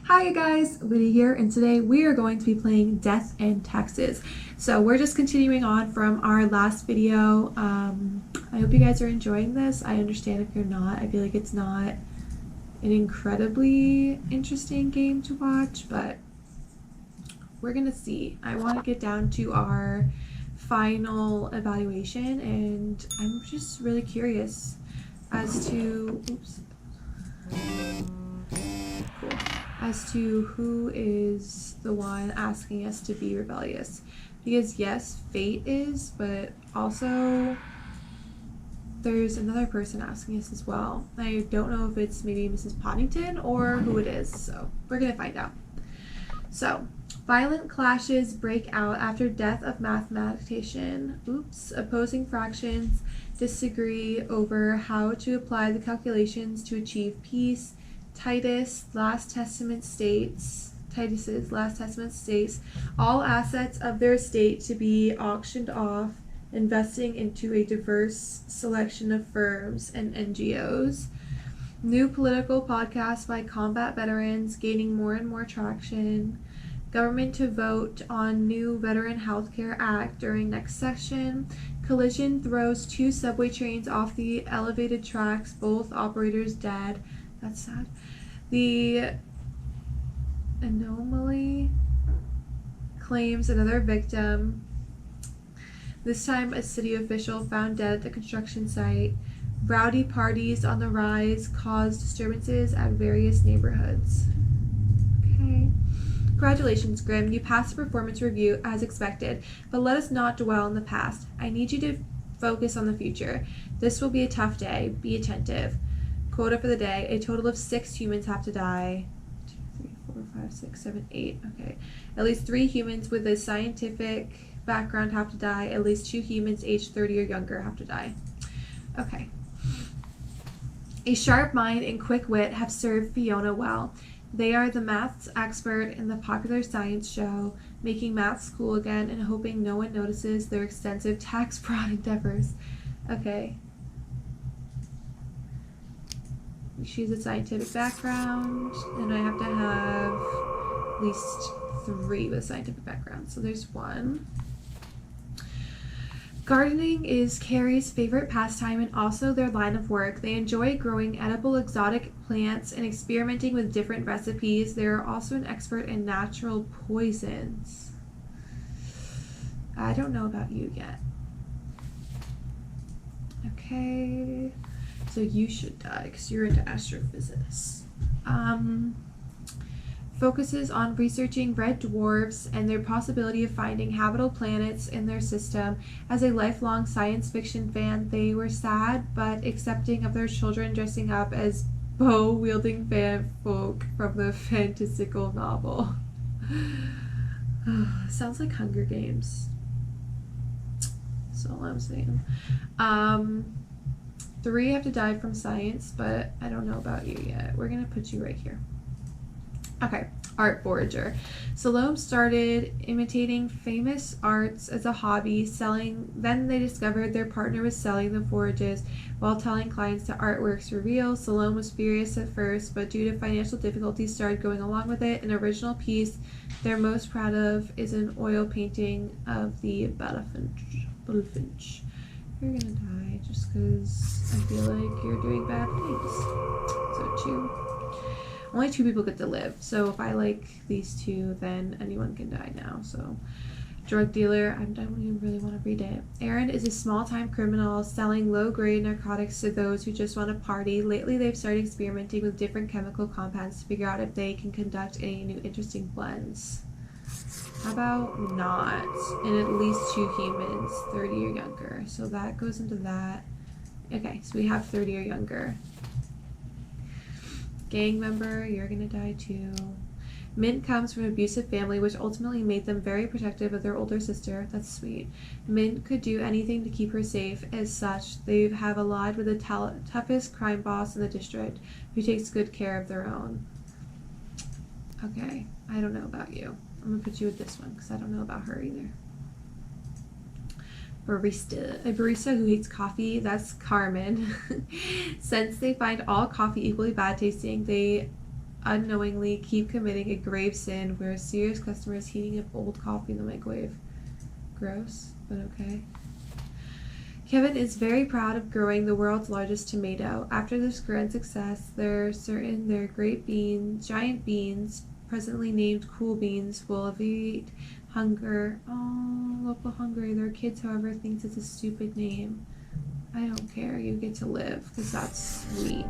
Hi guys, Lydia here, and today we are going to be playing Death and Taxes. So we're just continuing on from our last video. I hope you guys are enjoying this. I understand if you're not. I feel like it's not an incredibly interesting game to watch, but we're gonna see. I want to get down to our final evaluation, and I'm just really curious as to as to who is the one asking us to be rebellious. Because yes, fate is, but also there's another person asking us as well. I don't know if it's maybe Mrs. Poddington or who it is, so we're gonna find out. So, violent clashes break out after death of mathematician. Opposing fractions disagree over how to apply the calculations to achieve peace. Titus's last testament states all assets of their estate to be auctioned off, investing into a diverse selection of firms and NGOs. New political podcast by combat veterans gaining more and more traction. Government to vote on new Veteran Healthcare Act during next session. Collision throws two subway trains off the elevated tracks, both operators dead. That's sad. The anomaly claims another victim. This time, a city official found dead at the construction site. Rowdy parties on the rise cause disturbances at various neighborhoods. Okay. Congratulations, Grim. You passed the performance review as expected, but let us not dwell on the past. I need you to focus on the future. This will be a tough day. Be attentive. Quota for the day. A total of 6 humans have to die. 2, 3, 4, 5, 6, 7, 8. Okay. At least 3 humans with a scientific background have to die. At least 2 humans aged 30 or younger have to die. Okay. A sharp mind and quick wit have served Fiona well. They are the maths expert in the popular science show, making maths cool again and hoping no one notices their extensive tax fraud endeavors. Okay. She's a scientific background, and I have to have at least 3 with scientific background. So there's 1. Gardening is Carrie's favorite pastime and also their line of work. They enjoy growing edible exotic plants and experimenting with different recipes. They are also an expert in natural poisons. I don't know about you yet. Okay. So you should die because you're into astrophysics. Focuses on researching red dwarfs and their possibility of finding habitable planets in their system. As a lifelong science fiction fan, they were sad but accepting of their children dressing up as bow-wielding fan folk from the fantastical novel. Sounds like Hunger Games. That's all I'm saying. 3 have to die from science, but I don't know about you yet. We're gonna put you right here. Okay, art forager. Salome started imitating famous arts as a hobby, then they discovered their partner was selling the forages while telling clients that artworks were real. Salome was furious at first, but due to financial difficulties started going along with it. An original piece they're most proud of is an oil painting of the bullfinch. You're gonna die just because I feel like you're doing bad things. So 2. Only 2 people get to live. So if I like these 2, then anyone can die now. So drug dealer, I don't even really want to read it. Aaron is a small-time criminal selling low-grade narcotics to those who just want to party. Lately, they've started experimenting with different chemical compounds to figure out if they can conduct any new interesting blends. How about not? And at least 2 humans, 30 or younger. So that goes into that. Okay, so we have 30 or younger. Gang member, you're gonna die too. Mint comes from an abusive family, which ultimately made them very protective of their older sister. That's sweet. Mint could do anything to keep her safe. As such, they have allied with the toughest crime boss in the district, who takes good care of their own. Okay, I don't know about you. I'm gonna put you with this one because I don't know about her either. Barista. A barista who hates coffee, that's Carmen. Since they find all coffee equally bad tasting, they unknowingly keep committing a grave sin where a serious customer is heating up old coffee in the microwave. Gross, but okay. Kevin is very proud of growing the world's largest tomato. After this grand success, their great beans, giant beans, presently named cool beans, will alleviate hunger. Oh, local Hungary. Their kids, however, thinks it's a stupid name. I don't care. You get to live, because that's sweet.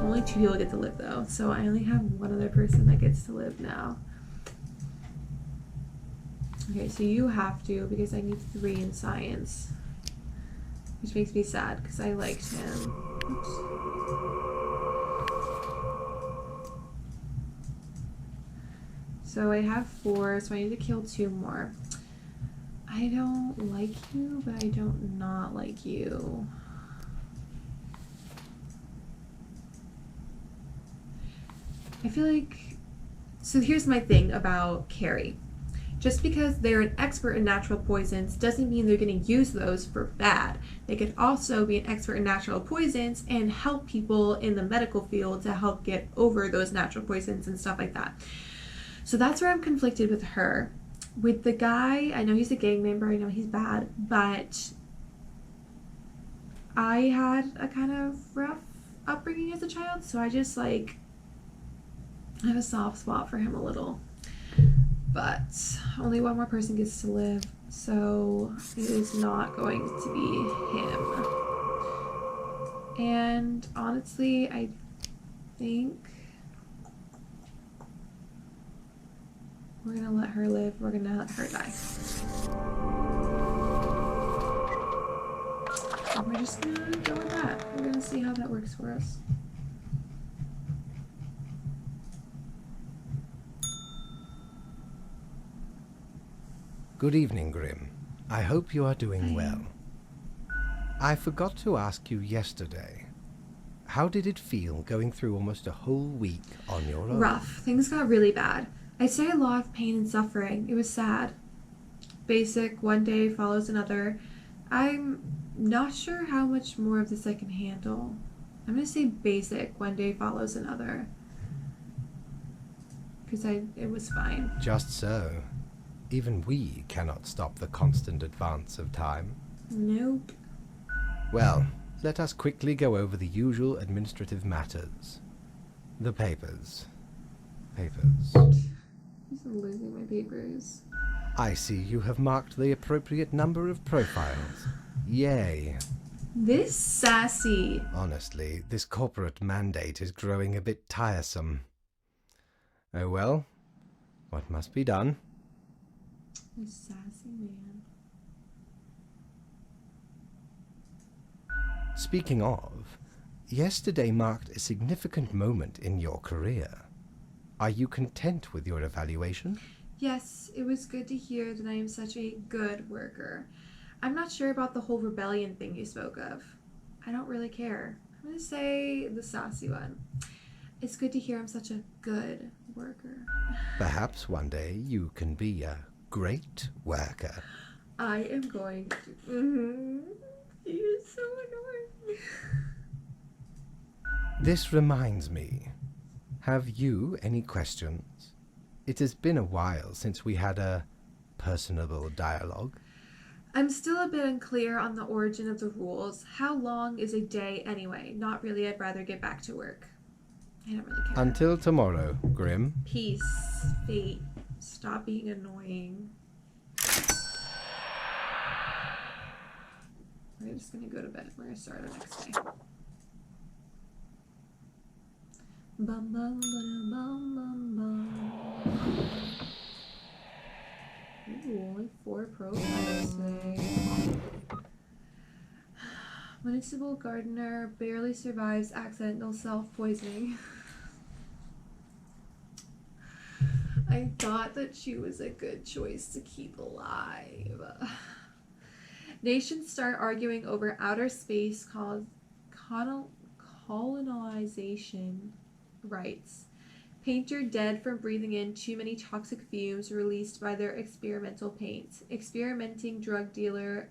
Only 2 people get to live, though, so I only have one other person that gets to live now. Okay, so you have to, because I need 3 in science. Which makes me sad, because I liked him. Oops. So I have 4, so I need to kill 2 more. I don't like you, but I don't not like you. I feel like... So here's my thing about Carrie. Just because they're an expert in natural poisons doesn't mean they're going to use those for bad. They could also be an expert in natural poisons and help people in the medical field to help get over those natural poisons and stuff like that. So that's where I'm conflicted with her. With the guy, I know he's a gang member, I know he's bad, but I had a kind of rough upbringing as a child, so I just like I have a soft spot for him a little. But only one more person gets to live, so it is not going to be him. And honestly, I think we're gonna let her live. We're gonna let her die. And we're just gonna go with that. We're gonna see how that works for us. Good evening, Grim. I hope you are doing well. I forgot to ask you yesterday. How did it feel going through almost a whole week on your own? Rough. Things got really bad. I saw a lot of pain and suffering. It was sad. Basic, one day follows another. I'm not sure how much more of this I can handle. I'm gonna say basic, one day follows another. Because it was fine. Just so. Even we cannot stop the constant advance of time. Nope. Well, let us quickly go over the usual administrative matters. The papers. I'm losing my papers. I see you have marked the appropriate number of profiles. Yay. This sassy. Honestly, this corporate mandate is growing a bit tiresome. Oh well, what must be done? This sassy man. Speaking of, yesterday marked a significant moment in your career. Are you content with your evaluation? Yes, it was good to hear that I am such a good worker. I'm not sure about the whole rebellion thing you spoke of. I don't really care. I'm going to say the sassy one. It's good to hear I'm such a good worker. Perhaps one day you can be a great worker. I am going to... He is so annoying. This reminds me. Have you any questions? It has been a while since we had a personable dialogue. I'm still a bit unclear on the origin of the rules. How long is a day anyway? Not really. I'd rather get back to work. I don't really care. Until tomorrow, Grim. Peace, fate. Stop being annoying. We're just gonna go to bed. We're gonna start the next day. Bum bum bum bum bum bum. Ooh, only 4 profiles today. Municipal gardener barely survives accidental self-poisoning. I thought that she was a good choice to keep alive. Nations start arguing over outer space called colonization rights. Painter dead from breathing in too many toxic fumes released by their experimental paints. Experimenting drug dealer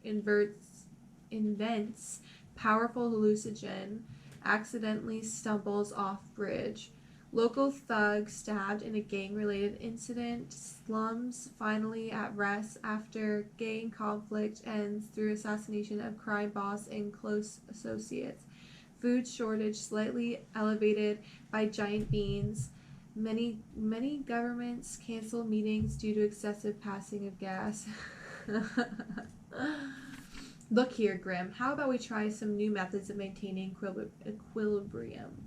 invents powerful hallucinogen accidentally stumbles off bridge. Local thug stabbed in a gang-related incident. Slums finally at rest after gang conflict ends through assassination of crime boss and close associates. Food shortage slightly elevated by giant beans. Many governments cancel meetings due to excessive passing of gas. Look here, Grim. How about we try some new methods of maintaining equilibrium?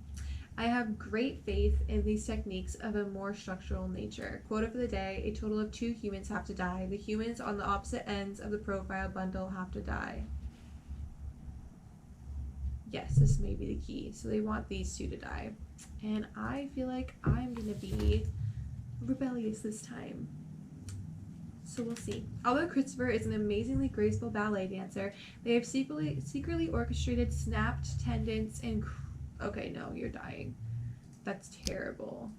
I have great faith in these techniques of a more structural nature. Quote of the day, a total of 2 humans have to die. The humans on the opposite ends of the profile bundle have to die. Yes, this may be the key. So they want these 2 to die. And I feel like I'm going to be rebellious this time. So we'll see. Although Christopher is an amazingly graceful ballet dancer, they have secretly orchestrated snapped tendons and... Okay, no, you're dying. That's terrible.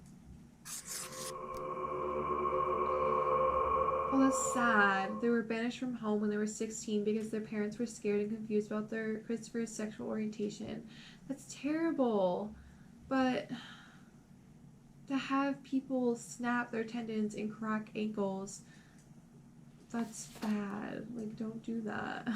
Oh, that's sad. They were banished from home when they were 16 because their parents were scared and confused about their Christopher's sexual orientation. That's terrible. But to have people snap their tendons and crack ankles, that's bad. Like, don't do that.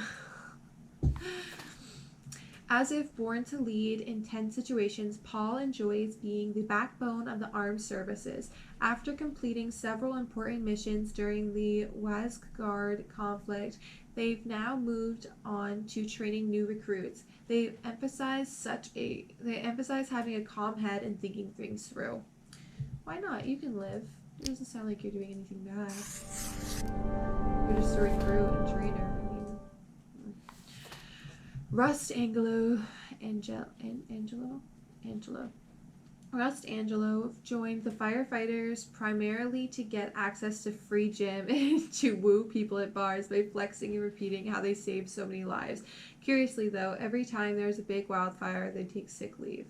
As if born to lead in tense situations, Paul enjoys being the backbone of the armed services. After completing several important missions during the Wasgard conflict, they've now moved on to training new recruits. They emphasize having a calm head and thinking things through. Why not? You can live. It doesn't sound like you're doing anything bad. You're just a recruit and trainer. Rust Angelo joined the firefighters primarily to get access to free gym and to woo people at bars by flexing and repeating how they saved so many lives. Curiously, though, every time there's a big wildfire, they take sick leave.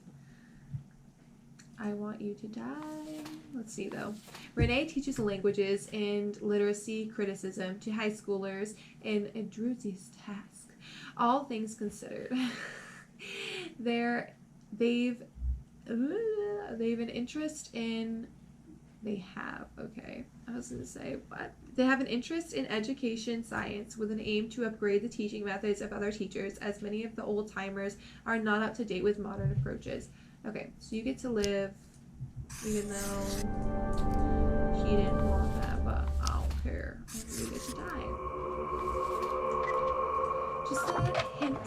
I want you to die. Let's see, though. Renee teaches languages and literacy criticism to high schoolers in a Druzy's task. All things considered, they've an interest in. They have okay. I was gonna say, but they have an interest in education science with an aim to upgrade the teaching methods of other teachers, as many of the old timers are not up to date with modern approaches. Okay, so you get to live, even though he didn't want that, but I don't care. You get to die. Just a hint.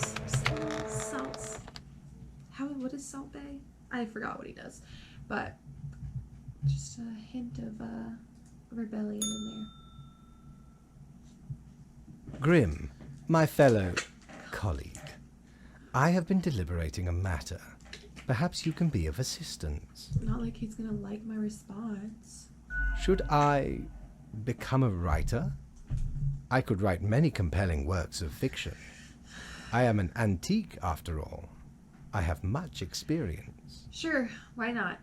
Salt. What is Salt Bay? I forgot what he does. But just a hint of rebellion in there. Grim, my fellow colleague, I have been deliberating a matter. Perhaps you can be of assistance. Not like he's gonna like my response. Should I become a writer? I could write many compelling works of fiction. I am an antique, after all. I have much experience. Sure, why not?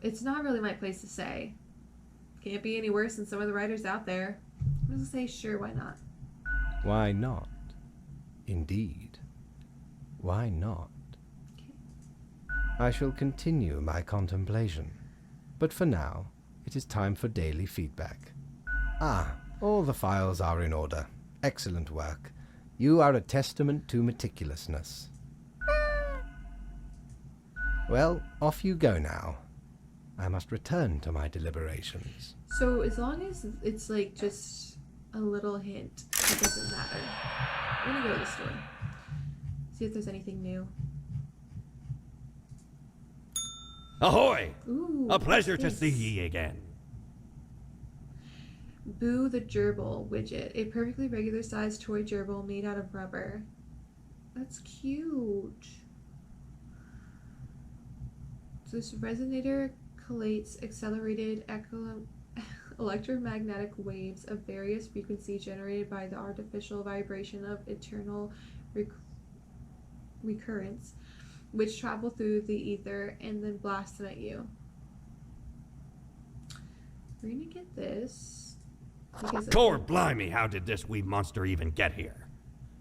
It's not really my place to say. Can't be any worse than some of the writers out there. I'm gonna say sure, why not? Why not? Indeed. Why not? Okay. I shall continue my contemplation. But for now, it is time for daily feedback. All the files are in order. Excellent work. You are a testament to meticulousness. Well, off you go now. I must return to my deliberations. So as long as it's like just a little hint, it doesn't matter. I'm gonna go to the store. See if there's anything new. Ahoy! Ooh, A pleasure to what's see this? ye again. Boo the Gerbil widget. A perfectly regular sized toy gerbil made out of rubber. That's cute. So this resonator collates accelerated electromagnetic waves of various frequencies generated by the artificial vibration of eternal recurrence, which travel through the ether and then blast them at you. We're gonna get this. Tor blimey, how did this wee monster even get here?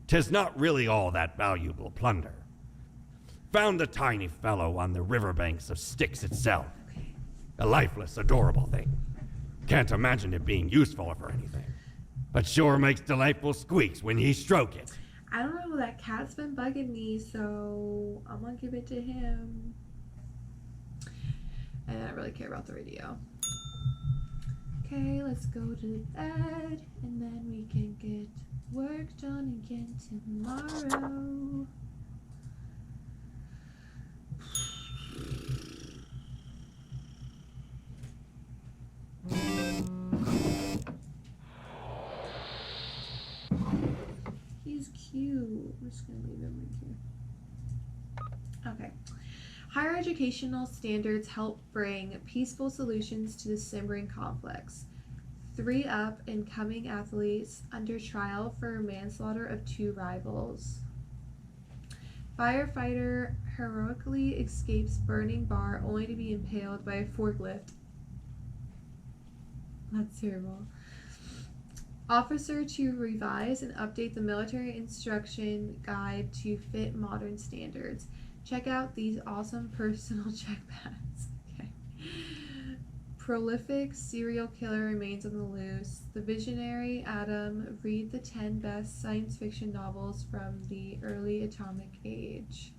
'Tis not really all that valuable plunder. Found the tiny fellow on the riverbanks of Styx itself. A lifeless, adorable thing. Can't imagine it being useful for anything. But sure makes delightful squeaks when ye stroke it. I don't know, that cat's been bugging me, so I'm gonna give it to him. And I don't really care about the radio. Okay, let's go to bed, and then we can get work done again tomorrow. He's cute. I'm just gonna leave him right here. Okay. Higher educational standards help bring peaceful solutions to the simmering conflicts. 3 up and coming athletes under trial for manslaughter of 2 rivals. Firefighter heroically escapes burning bar only to be impaled by a forklift. That's terrible. Officer to revise and update the military instruction guide to fit modern standards. Check out these awesome personal check pads. Okay. Prolific serial killer remains on the loose. The visionary Adam read the 10 best science fiction novels from the early atomic age.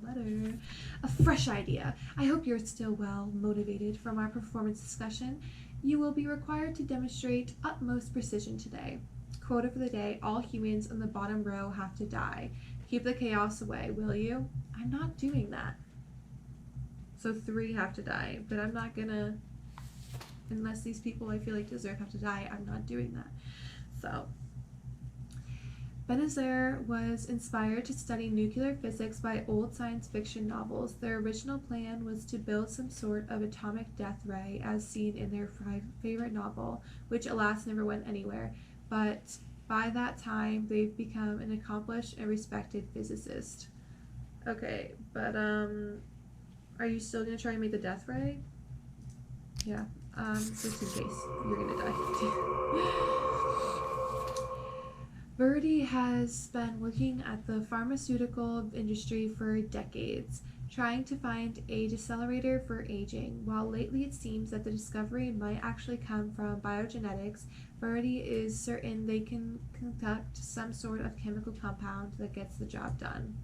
Letter. A fresh idea. I hope you're still well motivated from our performance discussion. You will be required to demonstrate utmost precision today. Quota for the day, all humans in the bottom row have to die. Keep the chaos away, will you? I'm not doing that. So 3 have to die, but I'm not gonna, unless these people I feel like deserve have to die, I'm not doing that. So, Benazir was inspired to study nuclear physics by old science fiction novels. Their original plan was to build some sort of atomic death ray as seen in their favorite novel, which alas never went anywhere. But by that time, they've become an accomplished and respected physicist. Okay, but are you still gonna try and make the death ray? Yeah, just in case you're gonna die. Verity has been working at the pharmaceutical industry for decades, trying to find a decelerator for aging. While lately it seems that the discovery might actually come from biogenetics, Verity is certain they can concoct some sort of chemical compound that gets the job done.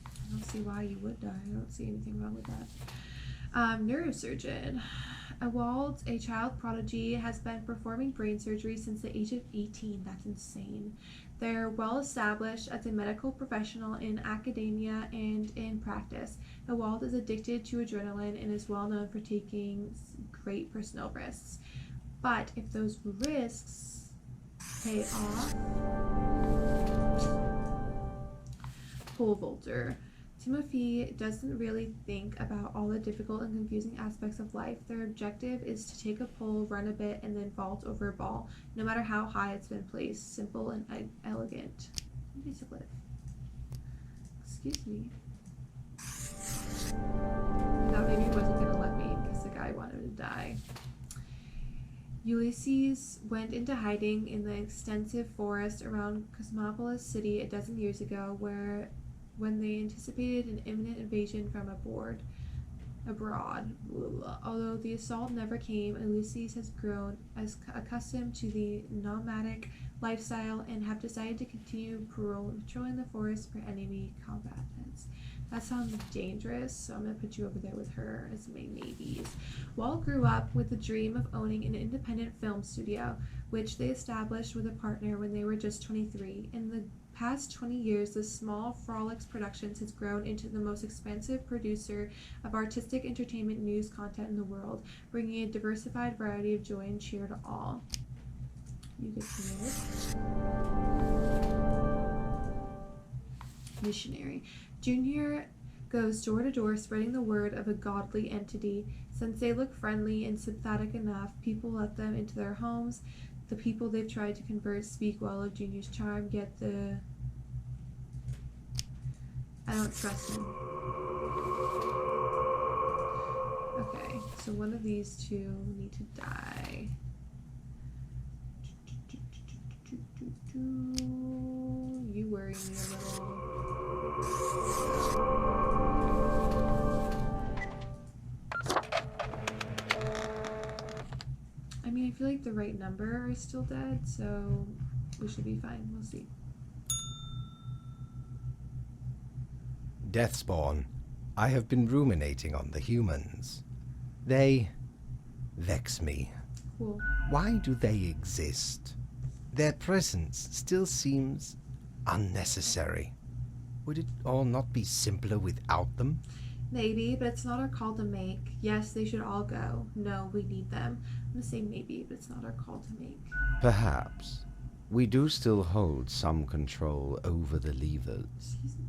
I don't see why you would die. I don't see anything wrong with that. Neurosurgeon. Ewald, a child prodigy, has been performing brain surgery since the age of 18. That's insane. They're well established as a medical professional in academia and in practice. Ewald is addicted to adrenaline and is well known for taking great personal risks. But if those risks pay off... Pole vaulter. Timothy doesn't really think about all the difficult and confusing aspects of life. Their objective is to take a pole, run a bit, and then vault over a ball, no matter how high it's been placed. Simple and elegant. Basically. Excuse me. I thought maybe he wasn't going to let me because the guy wanted to die. Ulysses went into hiding in the extensive forest around Cosmopolis City a dozen years ago, when they anticipated an imminent invasion from abroad. Although the assault never came, Ulysses has grown accustomed to the nomadic lifestyle and have decided to continue patrolling the forest for enemy combatants. That sounds dangerous, so I'm going to put you over there with her as my maybes. Walt grew up with the dream of owning an independent film studio, which they established with a partner when they were just 23. In the past 20 years, the small Frolics Productions has grown into the most expansive producer of artistic entertainment news content in the world, bringing a diversified variety of joy and cheer to all. You get to Missionary. Junior goes door to door spreading the word of a godly entity. Since they look friendly and sympathetic enough, people let them into their homes. The people they've tried to convert speak well of Junior's charm, yet I don't trust him. Okay, so one of these two need to die. You were worry me a little. I mean, I feel like the right number is still dead, so we should be fine. We'll see. Deathspawn, I have been ruminating on the humans. They vex me. Cool. Why do they exist? Their presence still seems unnecessary. Would it all not be simpler without them? Maybe, but it's not our call to make. Yes, they should all go. No, we need them. I'm gonna say maybe, but it's not our call to make. Perhaps. We do still hold some control over the levers. Excuse me.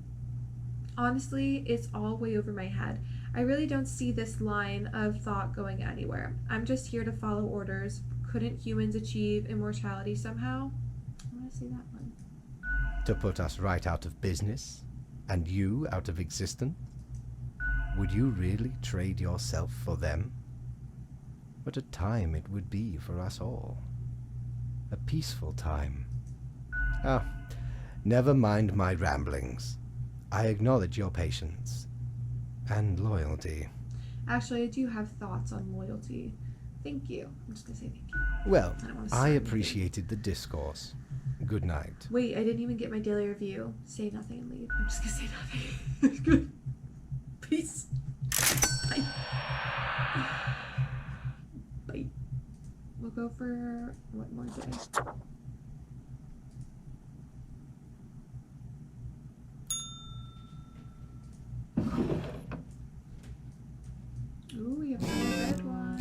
Honestly, it's all way over my head. I really don't see this line of thought going anywhere. I'm just here to follow orders. Couldn't humans achieve immortality somehow? I want to see that one. To put us right out of business? And you out of existence? Would you really trade yourself for them? What a time it would be for us all. A peaceful time. Ah, never mind my ramblings. I acknowledge your patience and loyalty. Actually, I do have thoughts on loyalty. Thank you. I'm just gonna say thank you. Well, I don't wanna say I anything. appreciated the discourse. Good night. Wait, I didn't even get my daily review. Say nothing and leave. I'm just gonna say nothing. Good. Peace. Bye. Bye. We'll go for one more day. Ooh, we have a red one.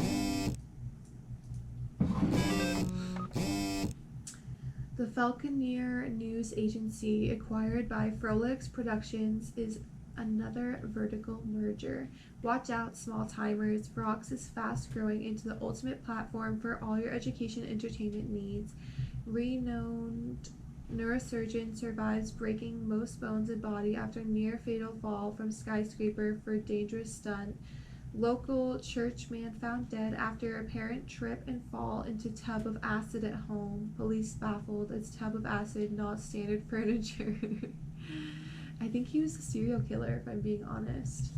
The Falconeer News Agency, acquired by Frolix Productions, is another vertical merger. Watch out, small timers. Vrox is fast growing into the ultimate platform for all your education and entertainment needs. Renowned neurosurgeon survives breaking most bones in body after near fatal fall from skyscraper for dangerous stunt. Local churchman found dead after apparent trip and fall into tub of acid at home. Police baffled as tub of acid not standard furniture. I think he was a serial killer, if I'm being honest.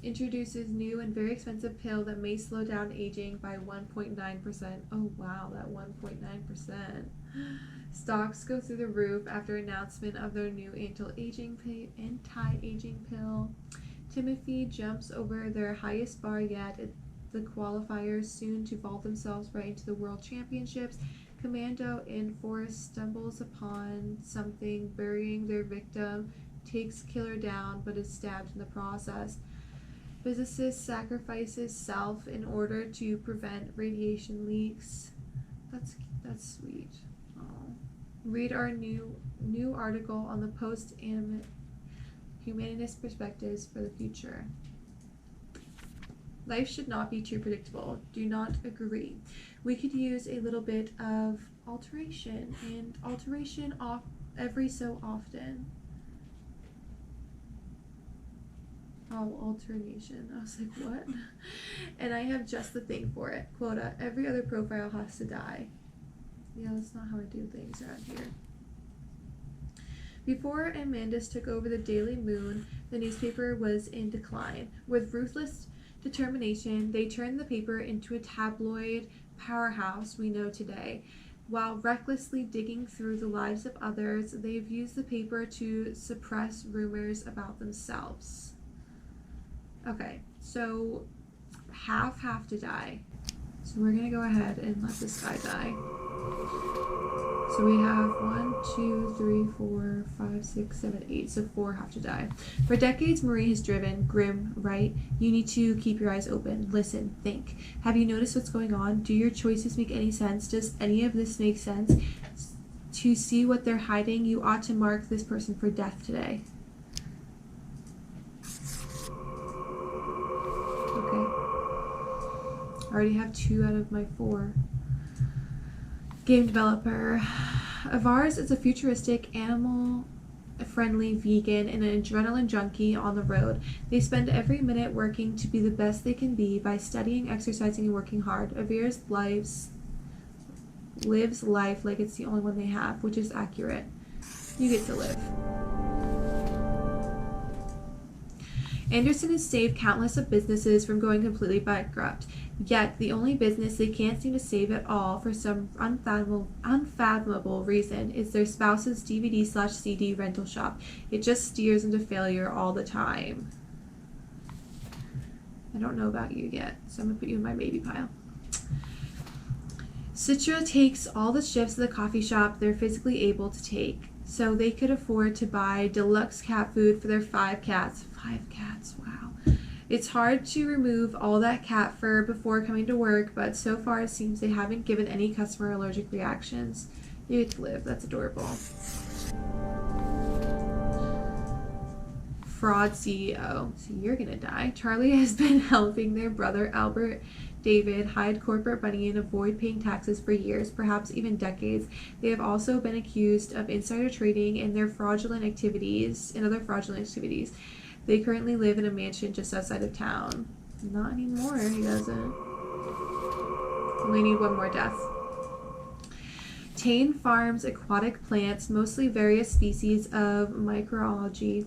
Introduces new and very expensive pill that may slow down aging by 1.9%. Oh wow, that 1.9%. Stocks go through the roof after announcement of their new anti-aging pill. Timothy jumps over their highest bar yet at the qualifiers, soon to vault themselves right into the World Championships. Commando in forest stumbles upon something burying their victim, takes killer down, but is stabbed in the process. Physicist sacrifices self in order to prevent radiation leaks. That's sweet. Oh. Read our new article on the post-humanist perspectives for the future. Life should not be too predictable. Do not agree. We could use a little bit of alteration, and alteration off every so often. Oh, alternation. I was like, what? And I have just the thing for it. Quota. Every other profile has to die. Yeah, that's not how I do things around here. Before Amandus took over the Daily Moon, the newspaper was in decline. With ruthless determination, they turned the paper into a tabloid powerhouse we know today. While recklessly digging through the lives of others, they've used the paper to suppress rumors about themselves. Okay, so half have to die. So we're gonna go ahead and let this guy die. So we have 1, 2, 3, 4, 5, 6, 7, 8. So 4 have to die. For decades, Marie has driven. Grim, right? You need to keep your eyes open. Listen, think. Have you noticed what's going on? Do your choices make any sense? Does any of this make sense? To see what they're hiding, you ought to mark this person for death today. Okay. I already have 2 out of my 4. Game developer. Avars is a futuristic, animal-friendly vegan and an adrenaline junkie on the road. They spend every minute working to be the best they can be by studying, exercising, and working hard. Avars lives lives life like it's the only one they have, which is accurate. You get to live. Anderson has saved countless of businesses from going completely bankrupt. Yet, the only business they can't seem to save at all for some unfathomable reason is their spouse's DVD/CD rental shop. It just steers into failure all the time. I don't know about you yet, so I'm going to put you in my maybe pile. Citra takes all the shifts at the coffee shop they're physically able to take, so they could afford to buy deluxe cat food for their 5 cats. 5 cats, wow. It's hard to remove all that cat fur before coming to work, but so far it seems they haven't given any customer allergic reactions. You get to live. That's adorable. Fraud CEO. So you're gonna die. Charlie has been helping their brother Albert David hide corporate money and avoid paying taxes for years, perhaps even decades. They have also been accused of insider trading and other fraudulent activities. They currently live in a mansion just outside of town. Not anymore, he doesn't. Only need one more death. Tane farms aquatic plants, mostly various species of microalgae.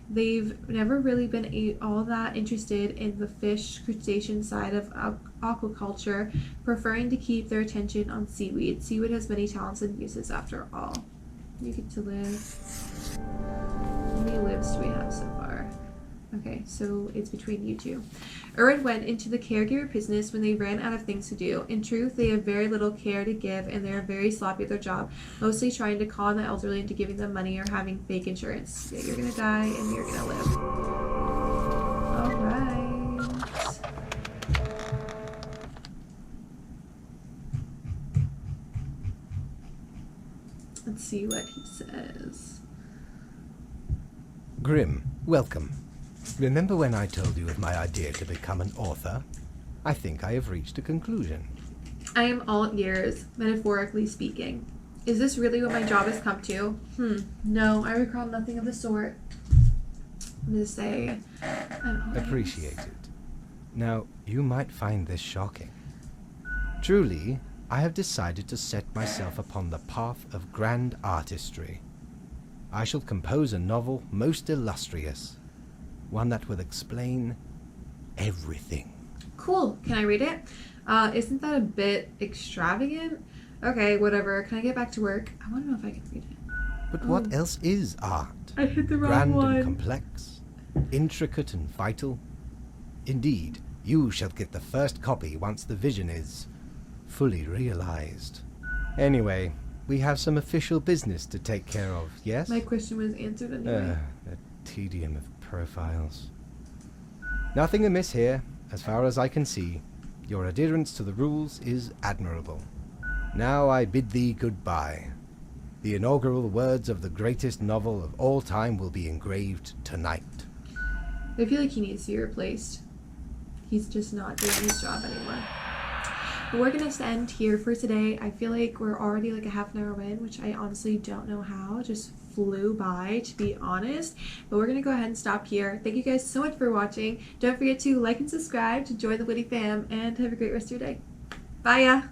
They've never really been all that interested in the fish crustacean side of aquaculture, preferring to keep their attention on seaweed. Seaweed has many talents and uses after all. You get to live. How many lives do we have so far? Okay, so it's between you two. Erwin went into the caregiver business when they ran out of things to do. In truth, they have very little care to give, and they are very sloppy at their job, mostly trying to con the elderly into giving them money or having fake insurance. Yeah, you're gonna die, and you're gonna live. Alright. Let's see what he says. Grim, welcome. Remember when I told you of my idea to become an author? I think I have reached a conclusion. I am all ears, metaphorically speaking. Is this really what my job has come to? No, I recall nothing of the sort. I'm gonna say Appreciate it. Now, you might find this shocking. Truly, I have decided to set myself upon the path of grand artistry. I shall compose a novel most illustrious, one that will explain everything. Cool. Can I read it? Isn't that a bit extravagant? Okay, whatever. Can I get back to work? I want to know if I can read it. But what else is art? I hit the wrong Grand one. and complex, intricate and vital. Indeed, you shall get the first copy once the vision is fully realized. Anyway, we have some official business to take care of, yes? My question was answered anyway. The tedium of profiles. Nothing amiss here, as far as I can see. Your adherence to the rules is admirable. Now I bid thee goodbye. The inaugural words of the greatest novel of all time will be engraved tonight. I feel like he needs to be replaced. He's just not doing his job anymore. But we're going to end here for today. I feel like we're already like a half an hour in, which I honestly don't know how. It just flew by, to be honest. But we're going to go ahead and stop here. Thank you guys so much for watching. Don't forget to like and subscribe to join the Witty fam, and have a great rest of your day. Bye ya!